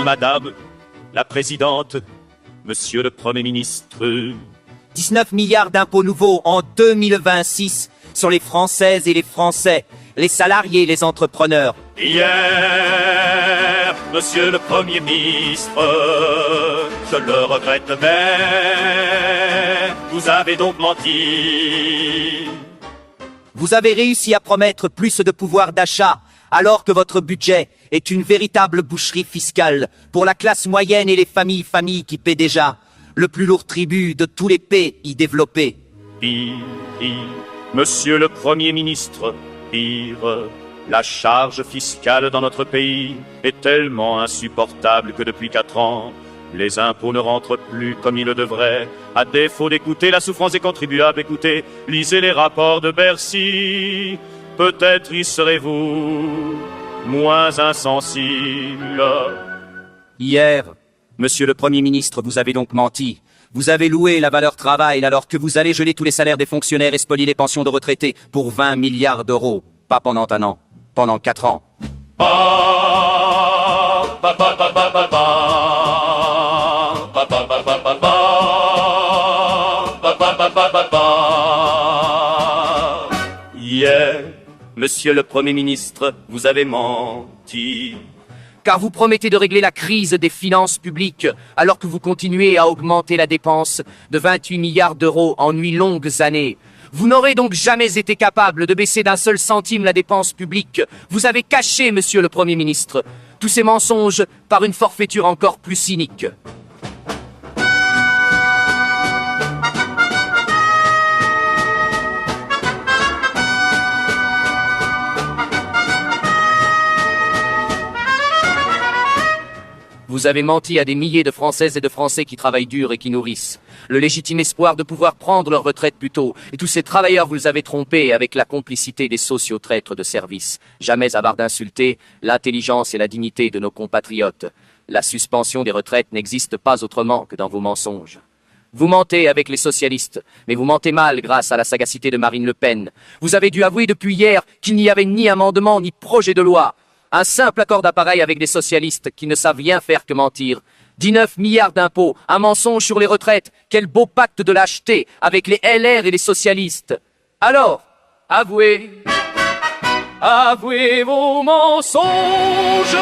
Madame la Présidente, Monsieur le Premier ministre. 19 milliards d'impôts nouveaux en 2026 sur les Françaises et les Français, les salariés et les entrepreneurs. Hier, Monsieur le Premier ministre, je le regrette, mais vous avez donc menti. Vous avez réussi à promettre plus de pouvoir d'achat, alors que votre budget est une véritable boucherie fiscale pour la classe moyenne et les familles qui paient déjà le plus lourd tribut de tous les pays développés. Pire, Monsieur le Premier ministre, pire, la charge fiscale dans notre pays est tellement insupportable que depuis 4 ans, les impôts ne rentrent plus comme ils le devraient. À défaut d'écouter la souffrance des contribuables, écoutez, lisez les rapports de Bercy. Peut-être y serez-vous moins insensible. Hier, Monsieur le Premier ministre, vous avez donc menti. Vous avez loué la valeur travail alors que vous allez geler tous les salaires des fonctionnaires et spolier les pensions de retraités pour 20 milliards d'euros. Pas pendant 1 an, pendant 4 ans. Hier, Monsieur le Premier ministre, vous avez menti. Car vous promettez de régler la crise des finances publiques, alors que vous continuez à augmenter la dépense de 28 milliards d'euros en 8 longues années. Vous n'aurez donc jamais été capable de baisser d'1 seul centime la dépense publique. Vous avez caché, Monsieur le Premier ministre, tous ces mensonges par une forfaiture encore plus cynique. Vous avez menti à des milliers de Françaises et de Français qui travaillent dur et qui nourrissent le légitime espoir de pouvoir prendre leur retraite plus tôt. Et tous ces travailleurs, vous les avez trompés avec la complicité des sociotraîtres de service. Jamais avare d'insulter l'intelligence et la dignité de nos compatriotes. La suspension des retraites n'existe pas autrement que dans vos mensonges. Vous mentez avec les socialistes, mais vous mentez mal grâce à la sagacité de Marine Le Pen. Vous avez dû avouer depuis hier qu'il n'y avait ni amendement ni projet de loi. Un simple accord d'appareil avec des socialistes qui ne savent rien faire que mentir. 19 milliards d'impôts, un mensonge sur les retraites. Quel beau pacte de lâcheté avec les LR et les socialistes. Alors, avouez vos mensonges.